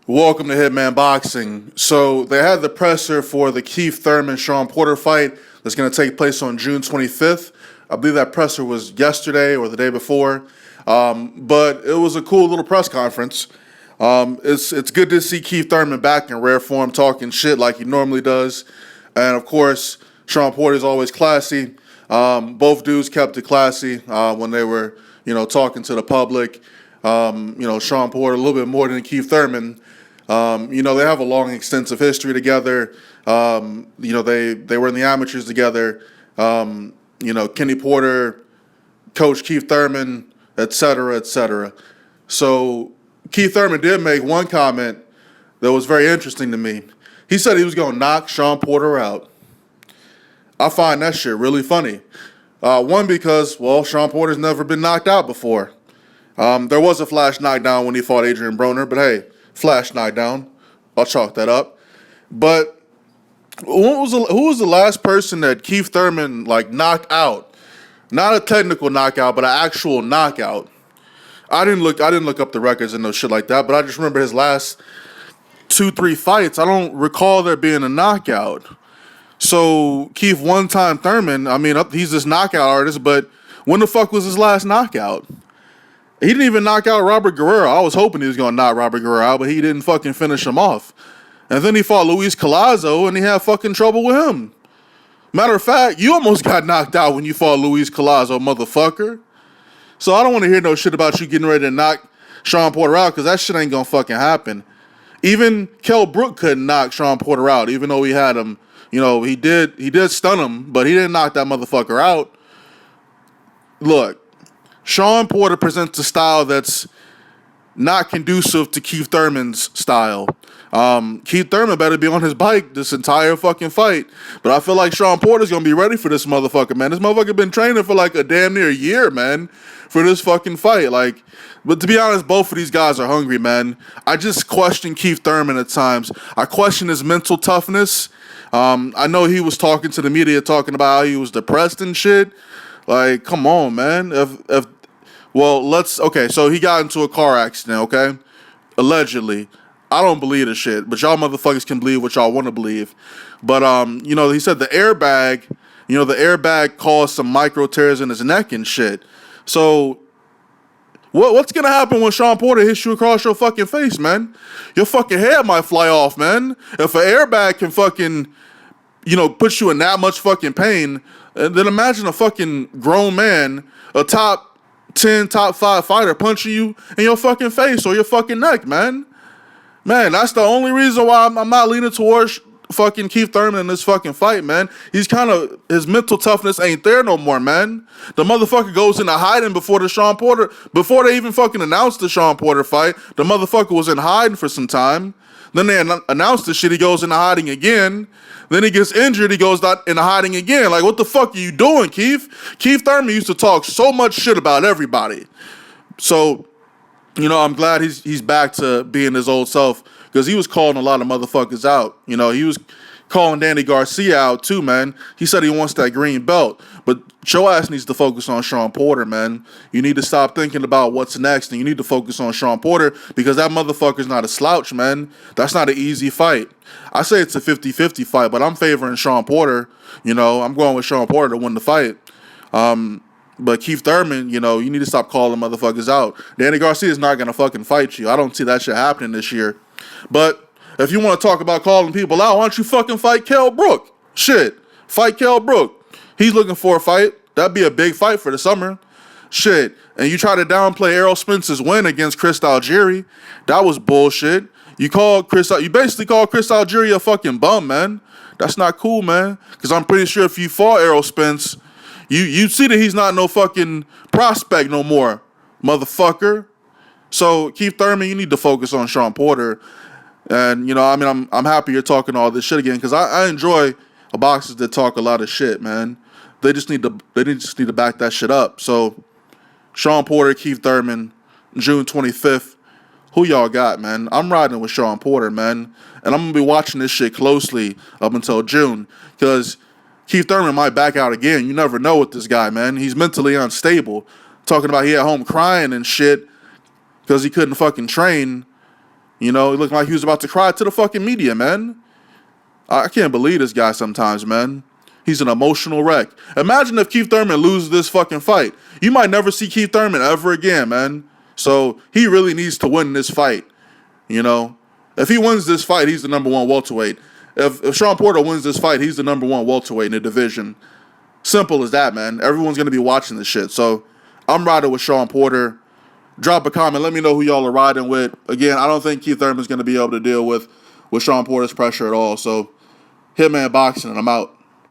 Welcome to Hitman Boxing. So they had the presser for the Keith Thurman Shawn Porter fight that's going to take place on June 25th. I believe that presser was yesterday or the day before, but it was a cool little press conference. It's good to see Keith Thurman back in rare form, talking shit like he normally does, and of course Shawn Porter is always classy. Both dudes kept it classy when they were, talking to the public. Shawn Porter a little bit more than Keith Thurman. They have a long, extensive history together. They were in the amateurs together. Kenny Porter, Coach Keith Thurman, et cetera, et cetera. So Keith Thurman did make one comment that was very interesting to me. He said he was going to knock Shawn Porter out. I find that shit really funny. One, because, Shawn Porter's never been knocked out before. There was a flash knockdown when he fought Adrian Broner, but hey, flash knockdown. I'll chalk that up. But who was the last person that Keith Thurman knocked out? Not a technical knockout, but an actual knockout. I didn't look up the records and no shit like that, but I just remember his last 2-3 fights. I don't recall there being a knockout. So Keith one-time Thurman, he's this knockout artist, but when the fuck was his last knockout? He didn't even knock out Robert Guerrero. I was hoping he was going to knock Robert Guerrero out, but he didn't fucking finish him off. And then he fought Luis Collazo, and he had fucking trouble with him. Matter of fact, you almost got knocked out when you fought Luis Collazo, motherfucker. So I don't want to hear no shit about you getting ready to knock Shawn Porter out, because that shit ain't going to fucking happen. Even Kell Brook couldn't knock Shawn Porter out, even though he had him. He did stun him, but he didn't knock that motherfucker out. Look. Shawn Porter presents a style that's not conducive to Keith Thurman's style. Keith Thurman better be on his bike this entire fucking fight. But I feel like Shawn Porter's going to be ready for this motherfucker, man. This motherfucker been training for a damn near year, man, for this fucking fight. But to be honest, both of these guys are hungry, man. I just question Keith Thurman at times. I question his mental toughness. I know he was talking to the media, talking about how he was depressed and shit. Come on, man. So he got into a car accident, okay? Allegedly. I don't believe this shit, but y'all motherfuckers can believe what y'all want to believe. But, he said the airbag caused some micro tears in his neck and shit. So, what's going to happen when Shawn Porter hits you across your fucking face, man? Your fucking head might fly off, man. If an airbag can fucking, put you in that much fucking pain, then imagine a fucking grown man, a top 10, top 5 fighter punching you in your fucking face or your fucking neck, man. Man, that's the only reason why I'm not leaning towards fucking Keith Thurman in this fucking fight, man. His mental toughness ain't there no more, man. The motherfucker goes into hiding before they even fucking announced the Shawn Porter fight. The motherfucker was in hiding for some time. Then they announced the shit, he goes into hiding again. Then he gets injured, he goes into hiding again. What the fuck are you doing, Keith? Keith Thurman used to talk so much shit about everybody. So, I'm glad he's back to being his old self, because he was calling a lot of motherfuckers out. He was calling Danny Garcia out too, man. He said he wants that green belt. But your ass needs to focus on Shawn Porter, man. You need to stop thinking about what's next, and you need to focus on Shawn Porter, because that motherfucker's not a slouch, man. That's not an easy fight. I say it's a 50-50 fight, but I'm favoring Shawn Porter. I'm going with Shawn Porter to win the fight. But Keith Thurman, you need to stop calling motherfuckers out. Danny Garcia is not going to fucking fight you. I don't see that shit happening this year. But if you want to talk about calling people out, why don't you fucking fight Kell Brook? Shit. Fight Kell Brook. He's looking for a fight. That'd be a big fight for the summer. Shit. And you try to downplay Errol Spence's win against Chris Algieri. That was bullshit. You basically called Chris Algieri a fucking bum, man. That's not cool, man. Because I'm pretty sure if you fought Errol Spence, you see that he's not no fucking prospect no more, motherfucker. So Keith Thurman, you need to focus on Shawn Porter. And I'm happy you're talking all this shit again, because I enjoy boxers that talk a lot of shit, man. They just need to back that shit up. So Shawn Porter, Keith Thurman, June 25th. Who y'all got, man? I'm riding with Shawn Porter, man. And I'm going to be watching this shit closely up until June, because Keith Thurman might back out again. You never know with this guy, man. He's mentally unstable. Talking about he at home crying and shit because he couldn't fucking train You know, he looked like he was about to cry to the fucking media, man. I can't believe this guy sometimes, man. He's an emotional wreck. Imagine if Keith Thurman loses this fucking fight. You might never see Keith Thurman ever again, man. So he really needs to win this fight. You know, if he wins this fight, he's the number one welterweight. If Shawn Porter wins this fight, he's the number one welterweight in the division. Simple as that, man. Everyone's going to be watching this shit. So I'm riding with Shawn Porter. Drop a comment. Let me know who y'all are riding with. Again, I don't think Keith Thurman's going to be able to deal with Shawn Porter's pressure at all. So Hitman Boxing, and I'm out.